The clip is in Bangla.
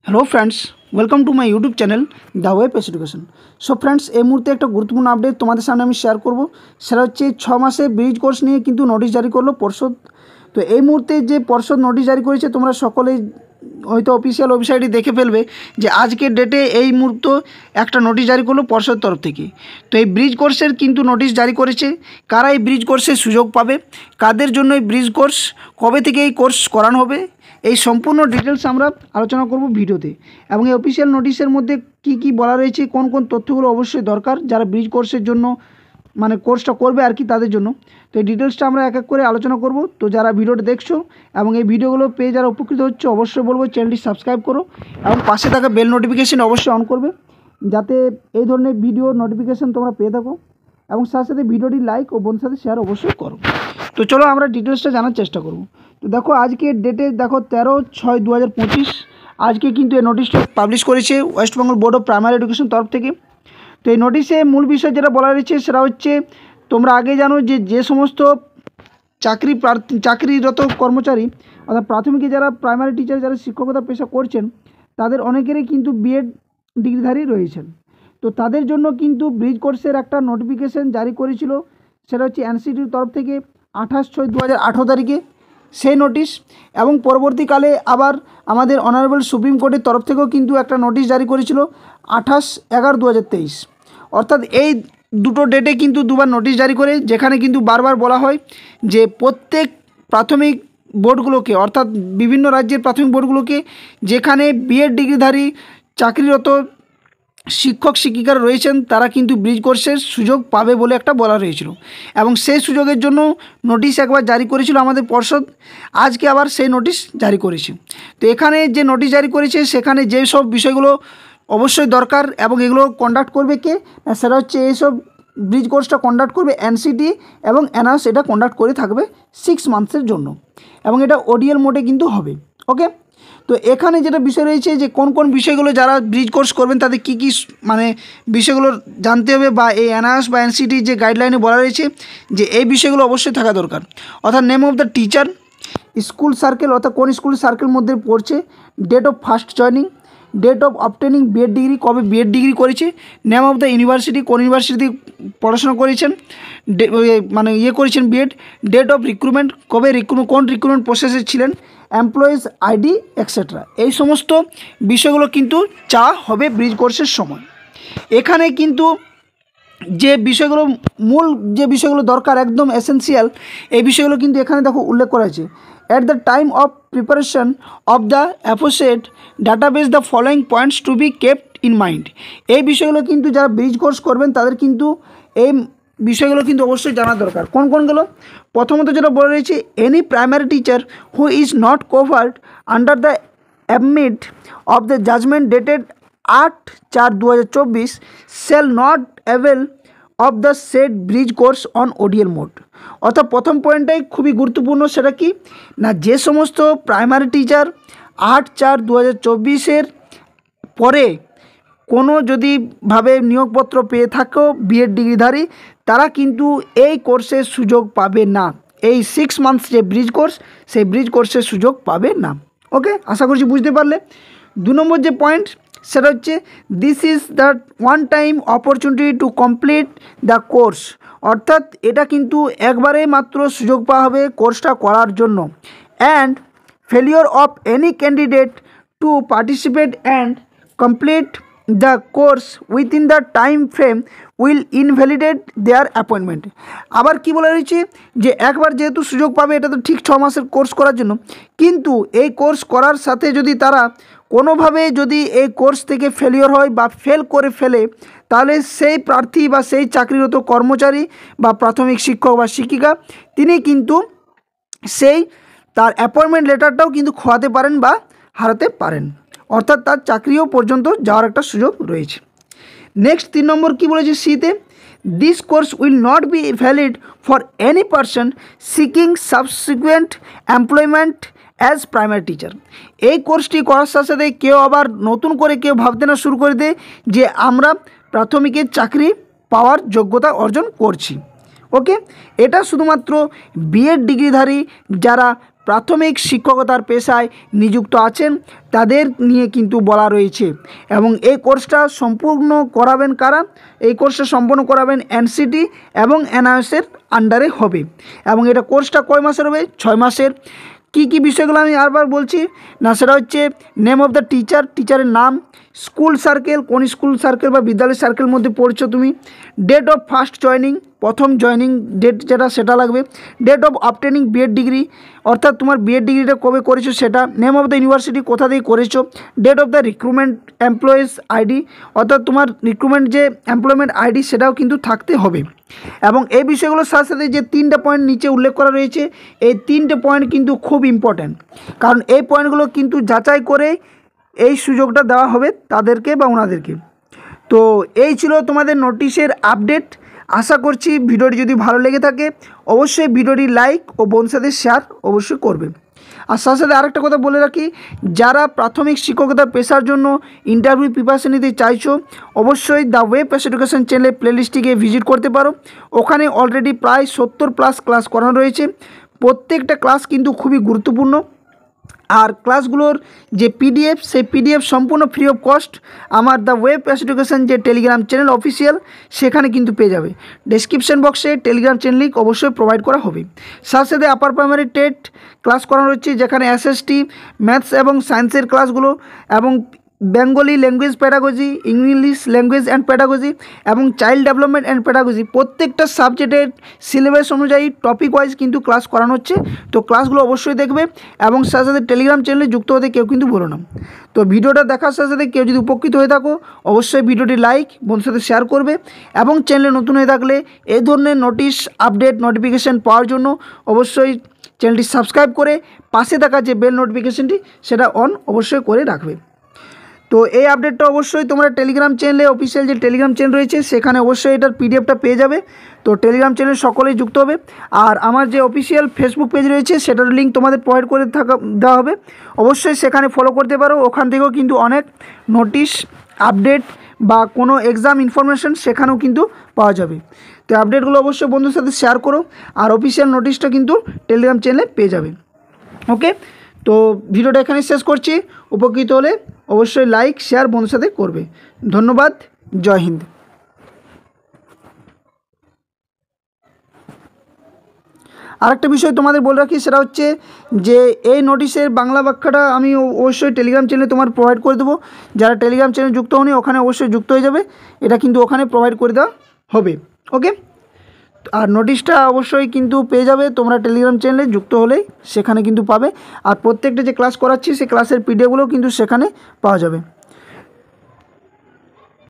Hello friends, welcome to my YouTube channel the way pace education. So friends, এই মুহূর্তে একটা গুরুত্বপূর্ণ আপডেট তোমাদের সামনে আমি শেয়ার করব। সেটা হচ্ছে 6 মাসে ব্রিজ কোর্স নিয়ে কিন্তু নোটিশ জারি করলো পর্ষদ। তো এই মুহূর্তে যে পর্ষদ নোটিশ জারি করেছে তোমরা সকলেই হয়তো অফিসিয়াল ওয়েবসাইটে দেখে ফেলবে যে আজকের ডেটে এই মুহূর্তে একটা নোটিশ জারি করলো পর্ষদ তরফ থেকে। তো এই ব্রিজ কোর্সের কিন্তু নোটিশ জারি করেছে। কারা এই ব্রিজ কোর্সের সুযোগ পাবে, কাদের জন্য এই ব্রিজ কোর্স, কবে থেকে এই কোর্স করানো হবে, এই সম্পূর্ণ ডিটেলস আমরা আলোচনা করব ভিডিওতে। এবং এই অফিসিয়াল নোটিশের মধ্যে কি কি বলা রয়েছে, কোন কোন তথ্যগুলো অবশ্যই দরকার যারা ব্রিজ কোর্সের জন্য মানে কোর্সটা করবে আর কি তাদের জন্য। তো এই ডিটেলসটা আমরা এক এক করে আলোচনা করব। তো যারা ভিডিওটা দেখছো এবং এই ভিডিওগুলো পেয়ে যারা উপকৃত হচ্ছে অবশ্যই বলবো চ্যানেলটি সাবস্ক্রাইব করো এবং পাশে থাকা বেল নোটিফিকেশন অবশ্যই অন করবে যাতে এই ধরনের ভিডিও নোটিফিকেশন তোমরা পেয়ে থাকো। এবং সাথে সাথে ভিডিওটি লাইক ও বন্ধুর সাথে শেয়ার অবশ্যই করো। তো চলো আমরা ডিটেলসটা জানার চেষ্টা করব। তো দেখো আজকের ডেটে দেখো 13/6/2025 আজকে কিন্তু এই নোটিশটা পাবলিশ করেছে West Bengal board of primary education তরফ থেকে। তো এই নোটিশে মূল বিষয় যেটা বলা রয়েছে সেটা হচ্ছে, তোমরা আগে জানো যে সমস্ত চাকরিরত কর্মচারী অর্থাৎ প্রাথমিকে যারা প্রাইমারি টিচার যারা শিক্ষকতা পেশা করছেন তাদের অনেকেরই কিন্তু বিএড ডিগ্রিধারী রয়েছেন। তো তাদের জন্য কিন্তু ব্রিজ কোর্সের একটা নোটিফিকেশন জারি করেছিল, সেটা হচ্ছে এনসিটির তরফ থেকে 28/6/2018 তারিখে সেই নোটিশ। এবং পরবর্তীকালে আবার আমাদের অনারেবল সুপ্রিম কোর্টের তরফ থেকেও কিন্তু একটা নোটিশ জারি করেছিল 28/11/2023। অর্থাৎ এই দুটো ডেটে কিন্তু দুবার নোটিশ জারি করে, যেখানে কিন্তু বারবার বলা হয় যে প্রত্যেক প্রাথমিক বোর্ডগুলোকে অর্থাৎ বিভিন্ন রাজ্যের প্রাথমিক বোর্ডগুলোকে যেখানে বিএড ডিগ্রিধারী চাকরিরত শিক্ষক শিক্ষিকারা রয়েছেন তারা কিন্তু ব্রিজ কোর্সের সুযোগ পাবে বলে একটা বলা রয়েছিল। এবং সেই সুযোগের জন্য নোটিশ একবার জারি করেছিল আমাদের পর্ষদ, আজকে আবার সেই নোটিশ জারি করেছে। তো এখানে যে নোটিশ জারি করেছে সেখানে যেসব বিষয়গুলো অবশ্যই দরকার এবং এগুলো কন্ডাক্ট করবে কে, সেটা হচ্ছে এইসব ব্রিজ কোর্সটা কন্ডাক্ট করবে এনসিটি এবং এনআস, এটা কন্ডাক্ট করে থাকবে 6 মান্থসের জন্য এবং এটা ওডিএল মোডে কিন্তু হবে। ওকে, তো এখানে যেটা বিষয় রয়েছে যে কোন কোন বিষয়গুলো যারা ব্রিজ কোর্স করবেন তাদের কি কি মানে বিষয়গুলো জানতে হবে, বা এই এনআস বা এনসিটি যে গাইডলাইনে বলা রয়েছে যে এই বিষয়গুলো অবশ্যই থাকা দরকার। অর্থাৎ name of the teacher, school circle অর্থাৎ কোন স্কুল সার্কেল মধ্যে পড়ছে, date of first joining, date of obtaining BEd degree, কবে বিএড ডিগ্রি করেছে, নেম অফ দ্য ইউনিভার্সিটি, কোন ইউনিভার্সিটি পড়াশোনা করেছেন মানে করেছেন বিএড, ডেট অফ রিক্রুটমেন্ট, কবে কোন রিক্রুটমেন্ট প্রসেসে ছিলেন, এমপ্লয়িজ আইডি এক্সেট্রা। এই সমস্ত বিষয়গুলো কিন্তু চাওয়া হবে ব্রিজ কোর্সের সময়। এখানে কিন্তু যে বিষয়গুলো মূল যে বিষয়গুলো দরকার একদম এসেন্সিয়াল, এই বিষয়গুলো কিন্তু এখানে দেখো উল্লেখ করা আছে। At the time of preparation of the অ্যাফোসেট database the following points to be kept in mind. এই বিষয়গুলো কিন্তু যারা ব্রিজ কোর্স করবেন তাদের কিন্তু এই বিষয়গুলো কিন্তু অবশ্যই জানা দরকার। কোন কোনগুলো? প্রথমত যেটা বলা রয়েছে, any primary teacher who is not covered under the অ্যাবমিট of the judgement dated 8/4/2024 shall not avail of the said bridge course on ODL mode. অর্থাৎ প্রথম পয়েন্টটাই খুবই গুরুত্বপূর্ণ, সেটা কি না, যে সমস্ত প্রাইমারি টিচার 8/4/2024 পরে কোনো যদি ভাবে নিয়োগপত্র পেয়ে থাকো বিএড ডিগ্রিধারী, তারা কিন্তু এই কোর্সের সুযোগ পাবে না। এই 6 মান্থস যে ব্রিজ কোর্স, সেই ব্রিজ কোর্সের সুযোগ পাবে না। ওকে, আশা করছি বুঝতে পারলে। 2 নম্বর যে পয়েন্ট সেটা হচ্ছে, this is the one time opportunity to complete the course. অর্থাৎ এটা কিন্তু একবারে মাত্র সুযোগ পাওয়া হবে কোর্সটা করার জন্য। And failure of any candidate to participate and complete the course within the time frame will invalidate there appointment. আবার কি বলা রয়েছে যে একবার যেহেতু সুযোগ পাবে এটা তো ঠিক 6 মাসের কোর্স করার জন্য, কিন্তু এই কোর্স করার সাথে যদি তারা কোনোভাবে যদি এই কোর্স থেকে ফেলিওর হয় বা ফেল করে ফেলে, তাহলে সেই প্রার্থী বা সেই চাকরিরত কর্মচারী বা প্রাথমিক শিক্ষক বা শিক্ষিকা তিনি কিন্তু সেই তার অ্যাপয়েন্টমেন্ট লেটারটাও কিন্তু খোয়াতে পারেন বা হারাতে পারেন। অর্থাৎ তার চাকরিও পর্যন্ত যাওয়ার একটা সুযোগ রয়েছে। নেক্সট 3 নম্বর কী বলেছে সিতে, this course will not be valid for any person seeking subsequent employment as primary teacher. এই কোর্সটি করার সাথে সাথে কেউ আবার নতুন করে কেউ ভাবতে না শুরু করে দেয় যে আমরা প্রাথমিকের চাকরি পাওয়ার যোগ্যতা অর্জন করছি। ওকে, এটা শুধুমাত্র বিএড ডিগ্রিধারী যারা প্রাথমিক শিক্ষকতার পেশায় নিযুক্ত আছেন তাদের নিয়ে কিন্তু বলা রয়েছে। এবং এই কোর্সটা সম্পূর্ণ করাবেন কারা? এই কোর্সটা সম্পূর্ণ করাবেন এনসিটি এবং এনআইএসের আন্ডারে হবে। এবং এটা কোর্সটা কয় মাসের হবে? 6 মাসের। কি কি বিষয়গুলো আমি আরবার বলছি না, সেটা হচ্ছে নেম অফ দ্য টিচার, টিচারের নাম, স্কুল সার্কেল, কোন স্কুল সার্কেল বা বিদ্যালয় সার্কেল মধ্যে পড়ছো তুমি, ডেট অফ ফার্স্ট জয়নিং, প্রথম জয়নিং ডেট যেটা সেটা লাগবে, date of obtaining BEd degree, অর্থাৎ তোমার বিএড ডিগ্রিটা কবে করেছো সেটা, নেম অফ দ্য ইউনিভার্সিটি, কোথা থেকে করেছো, date of the recruitment employees ID, অর্থাৎ তোমার রিক্রুটমেন্ট যে এমপ্লয়মেন্ট আইডি সেটাও কিন্তু থাকতে হবে। এবং এই বিষয়গুলোর সাথে সাথে যে 3টে পয়েন্ট নিচে উল্লেখ করা রয়েছে, এই 3টে পয়েন্ট কিন্তু খুব ইম্পর্ট্যান্ট, কারণ এই পয়েন্টগুলো কিন্তু যাচাই করে এই সুযোগটা দেওয়া হবে তাদেরকে বা ওনাদেরকে। তো এই ছিল তোমাদের নোটিশের আপডেট। আশা করছি ভিডিওটি যদি ভালো লেগে থাকে অবশ্যই ভিডিওটি লাইক ও বন্ধুদের সাথে শেয়ার অবশ্যই করবে। আর সাথে সাথে আরেকটা কথা বলে রাখি, যারা প্রাথমিক শিক্ষকতা পেশার জন্য ইন্টারভিউ প্রিপারেশন নিতে চাইছো অবশ্যই দ্য ওয়ে পেশ এডুকেশন চ্যানেলে প্লেলিস্টটিকে ভিজিট করতে পারো। ওখানে অলরেডি প্রায় 70+ ক্লাস করানো রয়েছে। প্রত্যেকটা ক্লাস কিন্তু খুবই গুরুত্বপূর্ণ। আর ক্লাসগুলোর যে পিডিএফ, সেই পিডিএফ সম্পূর্ণ ফ্রি অফ কস্ট আমার দ্য ওয়ে পেশ এডুকেশন যে টেলিগ্রাম চ্যানেল অফিসিয়াল সেখানে কিন্তু পেয়ে যাবে। ডেসক্রিপশন বক্সে টেলিগ্রাম চ্যানেল লিঙ্ক অবশ্যই প্রোভাইড করা হবে। সাথে সাথে আপার প্রাইমারি টেট ক্লাস করানো হচ্ছে, যেখানে এসএসটি, ম্যাথস এবং সায়েন্সের ক্লাসগুলো, এবং Bengali language pedagogy, English language and pedagogy এবং চাইল্ড ডেভেলপমেন্ট অ্যান্ড প্যাডাগজি, প্রত্যেকটা সাবজেক্টের সিলেবাস অনুযায়ী টপিক ওয়াইজ কিন্তু ক্লাস করানো হচ্ছে। তো ক্লাসগুলো অবশ্যই দেখবে এবং সাথে সাথে টেলিগ্রাম চ্যানেলে যুক্ত হতে কেউ কিন্তু বলো না। তো ভিডিওটা দেখার সাথে সাথে কেউ যদি উপকৃত হয়ে থাকো অবশ্যই ভিডিওটি লাইক, বন্ধুদের সাথে শেয়ার করবে। এবং চ্যানেলে নতুন হয়ে থাকলে এই ধরনের নোটিশ, আপডেট, নোটিফিকেশান পাওয়ার জন্য অবশ্যই চ্যানেলটি সাবস্ক্রাইব করে পাশে থাকা যে বেল নোটিফিকেশানটি সেটা অন অবশ্যই করে রাখবে। তো এই আপডেটটা অবশ্যই তোমরা টেলিগ্রাম চ্যানেলে, অফিসিয়াল যে টেলিগ্রাম চ্যানেল রয়েছে সেখানে অবশ্যই এটার পিডিএফটা পেয়ে যাবে। তো টেলিগ্রাম চ্যানেল সকলেই যুক্ত হবে। আর আমার যে অফিসিয়াল ফেসবুক পেজ রয়েছে সেটার লিঙ্ক তোমাদের প্রোভাইড করে দেওয়া হবে, অবশ্যই সেখানে ফলো করতে পারো। ওখান থেকেও কিন্তু অনেক নোটিশ, আপডেট বা কোনো এক্সাম ইনফরমেশান সেখানেও কিন্তু পাওয়া যাবে। তো আপডেটগুলো অবশ্যই বন্ধুদের সাথে শেয়ার করো। আর অফিসিয়াল নোটিশটা কিন্তু টেলিগ্রাম চ্যানেলে পেয়ে যাবে। ওকে, তো ভিডিওটা এখানে শেষ করছি। উপকৃত হলে অবশ্যই লাইক, শেয়ার বন্ধুদের সাথে করবে। ধন্যবাদ। জয় হিন্দ। আরেকটা বিষয় তোমাদের বলে রাখি, সেটা হচ্ছে যে এই নোটিশের বাংলা ব্যাখ্যাটা আমি অবশ্যই টেলিগ্রাম চ্যানেলে তোমার প্রোভাইড করে দেবো। যারা টেলিগ্রাম চ্যানেল যুক্ত হওনি ওখানে অবশ্যই যুক্ত হয়ে যাবে, এটা কিন্তু ওখানে প্রোভাইড করে দেওয়া হবে। ওকে, আর নোটিশটা অবশ্যই কিন্তু পেয়ে যাবে তোমরা টেলিগ্রাম চ্যানেলে যুক্ত হলেই, সেখানে কিন্তু পাবে। আর প্রত্যেকটা যে ক্লাস করাচ্ছি সেই ক্লাসের পিডিএফগুলোও কিন্তু সেখানে পাওয়া যাবে।